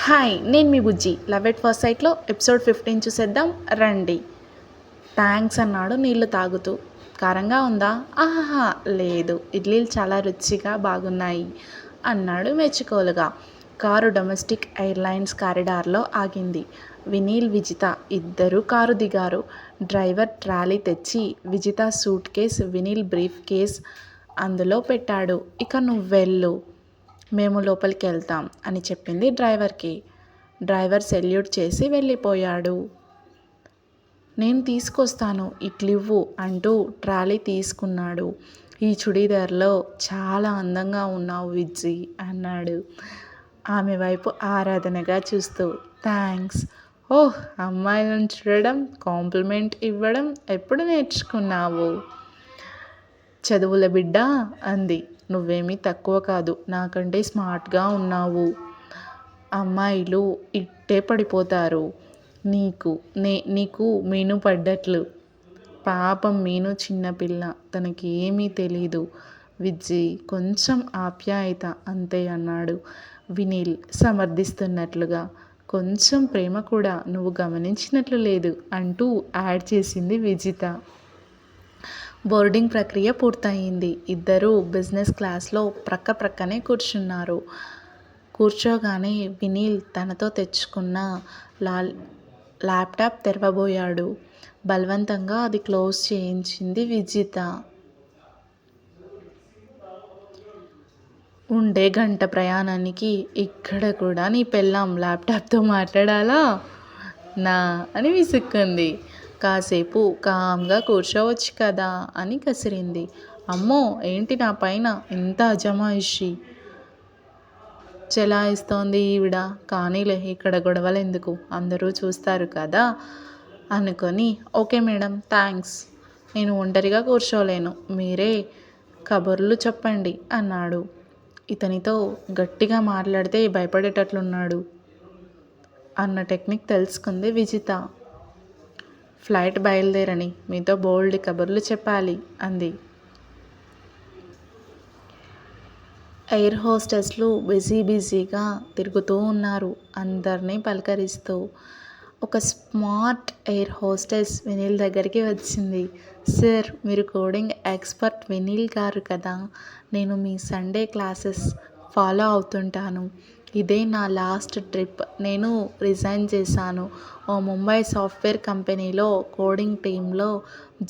Hi, నేను మీ బుజ్జి. Love at first సైట్లో episode 15 చూసేద్దాం రండి. థ్యాంక్స్ అన్నాడు నీళ్లు తాగుతూ. కారంగా ఉందా? ఆహాహా లేదు, ఇడ్లీలు చాలా రుచిగా బాగున్నాయి అన్నాడు మెచ్చుకోలుగా. కారు డొమెస్టిక్ ఎయిర్లైన్స్ కారిడార్లో ఆగింది. వినీల్, విజిత ఇద్దరూ కారు దిగారు. డ్రైవర్ ట్రాలీ తెచ్చి Vijitha suit case, Vineel brief case అందులో పెట్టాడు. ఇక నువ్వెళ్ళు, మేము లోపలికి వెళ్తాం అని చెప్పింది డ్రైవర్కి. డ్రైవర్ సెల్యూట్ చేసి వెళ్ళిపోయాడు. నేను తీసుకొస్తాను, ఇట్లివ్వు అంటూ ట్రాలీ తీసుకున్నాడు. ఈ చుడీదార్లో చాలా అందంగా ఉన్నావు విజ్జి అన్నాడు ఆమె వైపు ఆరాధనగా చూస్తూ. థ్యాంక్స్. ఓహ్, అమ్మాయిలను చూడడం, కాంప్లిమెంట్ ఇవ్వడం ఎప్పుడు నేర్చుకున్నావు? చదువుల బిడ్డ అంది. నువ్వేమీ తక్కువ కాదు, నాకంటే స్మార్ట్గా ఉన్నావు. అమ్మాయిలు ఇట్టే పడిపోతారు. నీకు మీను పడ్డట్లు. పాపం మీను చిన్నపిల్ల, తనకి ఏమీ తెలీదు విజ్జి, కొంచెం ఆప్యాయత అంతే అన్నాడు వినీల్ సమర్థిస్తున్నట్లుగా. కొంచెం ప్రేమ కూడా నువ్వు గమనించినట్లు లేదు అంటూ యాడ్ చేసింది విజిత. బోర్డింగ్ ప్రక్రియ పూర్తయింది. ఇద్దరూ బిజినెస్ క్లాస్లో ప్రక్కనే కూర్చున్నారు. కూర్చోగానే వినీల్ తనతో తెచ్చుకున్న ల్యాప్టాప్ తెరవబోయాడు. బలవంతంగా అది క్లోజ్ చేయించింది విజిత. ఉండే గంట ప్రయాణానికి ఇక్కడ కూడా నీ పెళ్ళాం ల్యాప్టాప్తో మాట్లాడాలా నా అని విసుక్కుంది. కాసేపు కామ్గా కూర్చోవచ్చు కదా అని కసిరింది. అమ్మో, ఏంటి నా పైన ఇంత అజమాయిషి చెలాయిస్తోంది ఈవిడ. కానీలే, ఇక్కడ గొడవలు ఎందుకు, అందరూ చూస్తారు కదా అనుకొని, ఓకే మేడం, థ్యాంక్స్, నేను ఒంటరిగా కూర్చోలేను, మీరే కబుర్లు చెప్పండి అన్నాడు. ఇతనితో గట్టిగా మాట్లాడితే భయపడేటట్లున్నాడు అన్న టెక్నిక్ తెలుసుకుంది విజిత. ఫ్లైట్ బయలుదేరని మీతో బోల్డ్ కబుర్లు చెప్పాలి అంది. ఎయిర్ హోస్టెస్లు బిజీగా తిరుగుతూ ఉన్నారు, అందరినీ పలకరిస్తూ. ఒక స్మార్ట్ ఎయిర్ హోస్టెస్ వినీల్ దగ్గరికి వచ్చింది. సార్, మీరు కోడింగ్ ఎక్స్పర్ట్ వినీల్ గారు కదా, నేను మీ సండే క్లాసెస్ ఫాలో అవుతుంటాను. ఇదే నా లాస్ట్ ట్రిప్, నేను రిజైన్ చేశాను. ఓ ముంబై సాఫ్ట్వేర్ కంపెనీలో కోడింగ్ టీంలో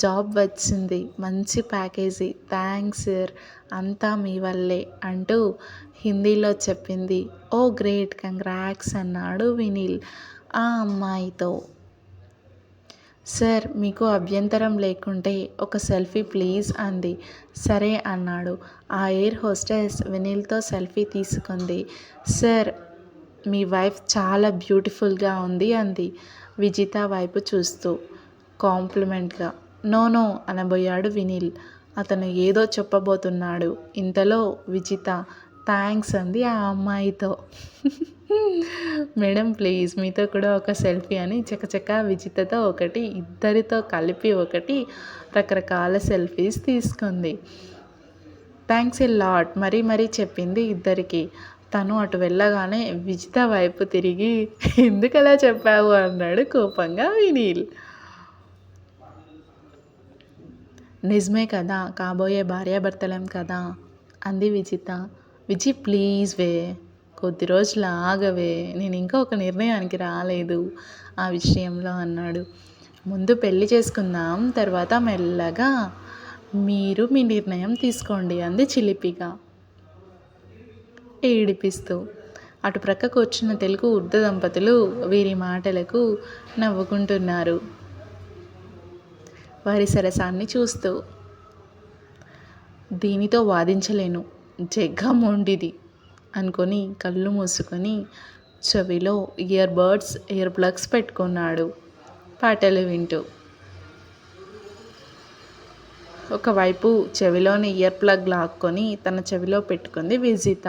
జాబ్ వచ్చింది, మంచి ప్యాకేజీ. థ్యాంక్స్ సార్, అంతా మీ వల్లే అంటూ హిందీలో చెప్పింది. ఓ గ్రేట్, కంగ్రాట్స్ అన్నాడు వినీల్ ఆ అమ్మాయితో. సార్, మీకు అభ్యంతరం లేకుంటే ఒక సెల్ఫీ ప్లీజ్ అంది. సరే అన్నాడు. ఆ ఎయిర్ హోస్టెస్ వినీల్తో సెల్ఫీ తీసుకుంది. సార్, మీ వైఫ్ చాలా బ్యూటిఫుల్గా ఉంది అంది విజిత వైపు చూస్తూ కాంప్లిమెంట్గా. నో అనబోయాడు వినీల్. అతను ఏదో చెప్పబోతున్నాడు. ఇంతలో విజిత థ్యాంక్స్ అంది ఆ అమ్మాయితో. మేడం ప్లీజ్, మీతో కూడా ఒక సెల్ఫీ అని చకచకా విజితతో ఒకటి, ఇద్దరితో కలిపి ఒకటి, రకరకాల సెల్ఫీస్ తీసుకుంది. థ్యాంక్స్ ఎ లాట్ మరీ చెప్పింది ఇద్దరికి. తను అటు వెళ్ళగానే విజిత వైపు తిరిగి ఎందుకలా చెప్పావు అన్నాడు కోపంగా వినీల్. నిజమే కదా, కాబోయే భార్యాభర్తలేం కదా అంది విజిత. విజి ప్లీజ్ వే, కొద్ది రోజులు ఆగవే, నేను ఇంకా ఒక నిర్ణయానికి రాలేదు ఆ విషయంలో అన్నాడు. ముందు పెళ్లి చేసుకుందాం, తర్వాత మెల్లగా మీరు మీ నిర్ణయం తీసుకోండి అంది చిలిపిగా ఏడిపిస్తూ. అటు ప్రక్క కూర్చున్న తెలుగు వృద్ధ దంపతులు వీరి మాటలకు నవ్వుకుంటున్నారు వారి సరసాన్ని చూస్తూ. దీనితో వాదించలేను, జగ్గా మొండిది అనుకొని కళ్ళు మూసుకొని చెవిలో ఇయర్ ప్లగ్స్ పెట్టుకున్నాడు పాటలు వింటూ. ఒకవైపు చెవిలోని ఇయర్ ప్లగ్ లాక్కొని తన చెవిలో పెట్టుకుంది విజిత.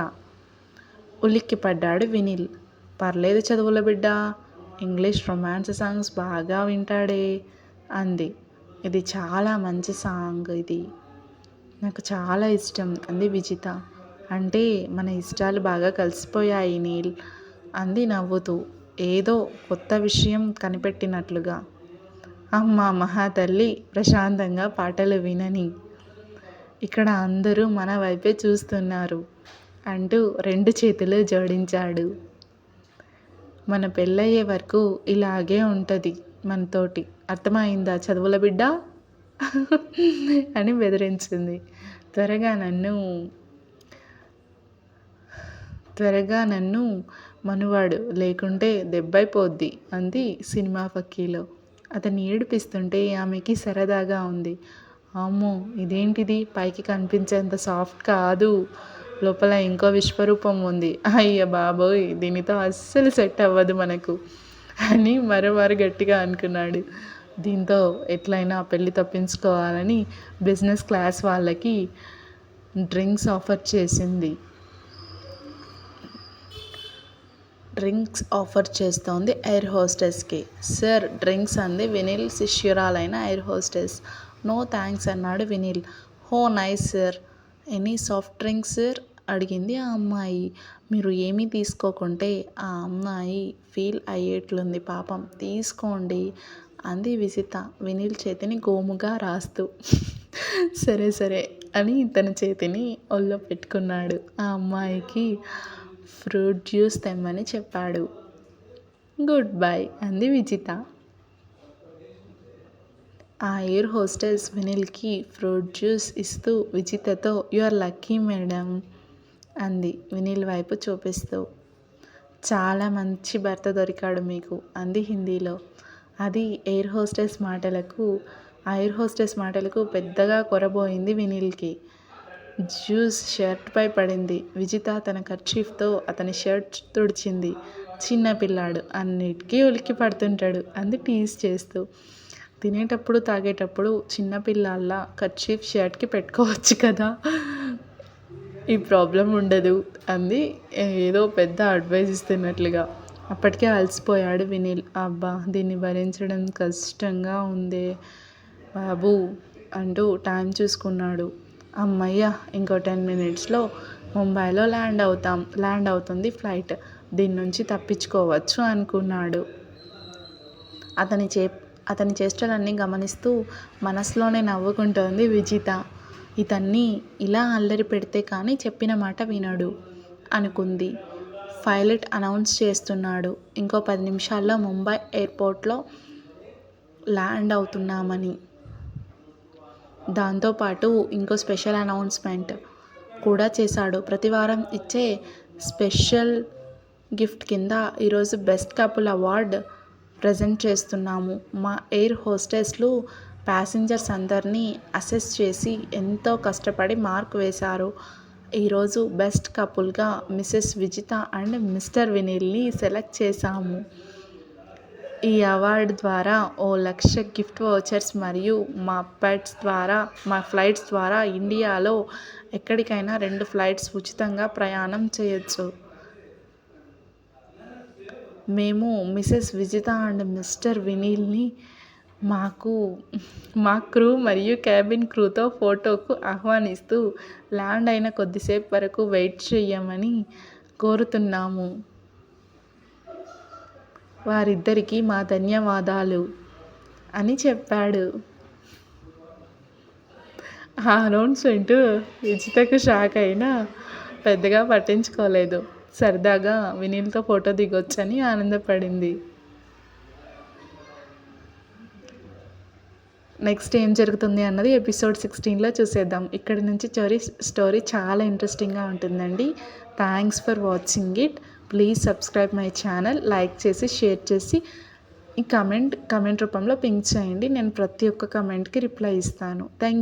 ఉలిక్కి పడ్డాడు వినీల్. పర్లేదు చదువుల బిడ్డ, ఇంగ్లీష్ రొమాన్స్ సాంగ్స్ బాగా వింటాడే అంది. ఇది చాలా మంచి సాంగ్, ఇది నాకు చాలా ఇష్టం అంది విజిత. అంటే మన ఇష్టాలు బాగా కలిసిపోయాయి నీల్, అంది నవ్వుతూ, ఏదో కొత్త విషయం కనిపెట్టినట్లుగా. అమ్మా మహాతల్లి ప్రశాంతంగా పాటలు వినని. ఇక్కడ అందరూ మన వైపే చూస్తున్నారు అంటూ 2 చేతులు జోడించాడు. మన పెళ్ళయ్యే వరకు ఇలాగే ఉంటది మనతోటి. అర్థమైందా చదువుల బిడ్డ అని బెదిరించింది. త్వరగా నన్ను మనువాడు, లేకుంటే దెబ్బైపోద్ది అంది సినిమా ఫక్కీలో. అతన్ని ఏడిపిస్తుంటే ఆమెకి సరదాగా ఉంది. అమ్మో ఇదేంటిది, పైకి కనిపించేంత సాఫ్ట్ కాదు, లోపల ఇంకో విశ్వరూపం ఉంది. అయ్య బాబోయ్, దీనితో అస్సలు సెట్ అవ్వదు మనకు అని మరోమారు గట్టిగా అనుకున్నాడు. దీంతో ఎట్లయినా పెళ్ళి తప్పించుకోవాలని బిజినెస్ క్లాస్ వాళ్ళకి డ్రింక్స్ ఆఫర్ చేస్తోంది ఎయిర్ హోస్టెస్కి. సార్ డ్రింక్స్ అంది వినీల్ శిష్యురాలైన ఎయిర్ హోస్టెస్. నో థ్యాంక్స్ అన్నాడు Vineel. Oh nice sir. Any soft drinks sir అడిగింది ఆ అమ్మాయి. మీరు ఏమీ తీసుకోకుంటే ఆ అమ్మాయి ఫీల్ అయ్యేట్లుంది పాపం. తీసుకోండి అంది విజిత వినీల్ చేతిని గోముగా రాస్తూ. సరే అని తన చేతిని ఒళ్ళో పెట్టుకున్నాడు. ఆ అమ్మాయికి ఫ్రూట్ జ్యూస్ తెమ్మని చెప్పాడు. గుడ్ బై అంది విజిత. ఆ ఎయిర్ హోస్టెస్ వినీల్కి ఫ్రూట్ జ్యూస్ ఇస్తూ విజితతో యు ఆర్ లక్కీ మేడం అంది వినీల్ వైపు చూపిస్తూ. చాలా మంచి భర్త దొరికాడు మీకు అంది హిందీలో. అది ఆ ఎయిర్ హోస్టెస్ మాటలకు పెద్దగా కొరబోయింది వినీల్కి. జ్యూస్ షర్ట్పై పడింది. విజిత తన కర్చీఫ్తో అతని షర్ట్ తుడిచింది. చిన్నపిల్లాడు, అన్నిటికీ ఉలిక్కి పడుతుంటాడు అంది టీజ్ చేస్తూ. తినేటప్పుడు తాగేటప్పుడు చిన్నపిల్లాళ్ళ కర్చీఫ్ షర్ట్కి పెట్టుకోవచ్చు కదా, ఈ ప్రాబ్లం ఉండదు అంది ఏదో పెద్ద అడ్వైజ్ ఇస్తున్నట్లుగా. అప్పటికే అలసిపోయాడు వినీల్. అబ్బా దీన్ని భరించడం కష్టంగా ఉందే బాబు అంటూ టైం చూసుకున్నాడు. అమ్మయ్య, ఇంకో 10 minutesలో ముంబైలో ల్యాండ్ అవుతుంది ఫ్లైట్. దీని నుంచి తప్పించుకోవచ్చు అనుకున్నాడు. అతని చేష్టలన్నీ గమనిస్తూ మనసులోనే నవ్వుకుంటోంది విజిత. ఇతన్ని ఇలా అల్లరి పెడితే కానీ చెప్పిన మాట వినడు అనుకుంది. పైలట్ అనౌన్స్ చేస్తున్నాడు, ఇంకో 10 నిమిషాల్లో ముంబై ఎయిర్పోర్ట్లో ల్యాండ్ అవుతున్నామని. దాంతోపాటు ఇంకో స్పెషల్ అనౌన్స్మెంట్ కూడా చేశాడు. ప్రతివారం ఇచ్చే స్పెషల్ గిఫ్ట్ కింద ఈరోజు బెస్ట్ కపుల్ అవార్డ్ ప్రజెంట్ చేస్తున్నాము. మా ఎయిర్ హోస్టెస్లు ప్యాసింజర్స్ అందరినీ అసెస్ చేసి ఎంతో కష్టపడి మార్క్ వేశారు. ఈరోజు బెస్ట్ కపుల్గా మిసెస్ విజిత అండ్ మిస్టర్ వినీల్ని సెలెక్ట్ చేశాము. ఈ అవార్డు ద్వారా 1,00,000 గిఫ్ట్ వౌచర్స్ మరియు మా ఫ్లైట్స్ ద్వారా ఇండియాలో ఎక్కడికైనా 2 ఫ్లైట్స్ ఉచితంగా ప్రయాణం చేయొచ్చు. మేము మిసెస్ విజిత అండ్ మిస్టర్ వినీల్ని మా క్రూ మరియు క్యాబిన్ క్రూతో ఫోటోకు ఆహ్వానిస్తూ ల్యాండ్ అయిన కొద్దిసేపు వరకు వెయిట్ చేయమని కోరుతున్నాము. వారిద్దరికీ మా ధన్యవాదాలు అని చెప్పాడు. ఆ అనౌన్స్మెంట్ విజితకు షాక్ అయినా పెద్దగా పట్టించుకోలేదు. సరదాగా వినీల్తో ఫోటో దిగొచ్చని ఆనందపడింది. నెక్స్ట్ ఏం జరుగుతుంది అన్నది ఎపిసోడ్ 16లో చూసేద్దాం. ఇక్కడి నుంచి స్టోరీ చాలా ఇంట్రెస్టింగ్గా ఉంటుందండి. Thanks for watching it. Please subscribe my channel. Like చేసి షేర్ చేసి ఈ కమెంట్ రూపంలో పింక్ చేయండి. నేను ప్రతి ఒక్క కమెంట్కి రిప్లై ఇస్తాను. Thank you.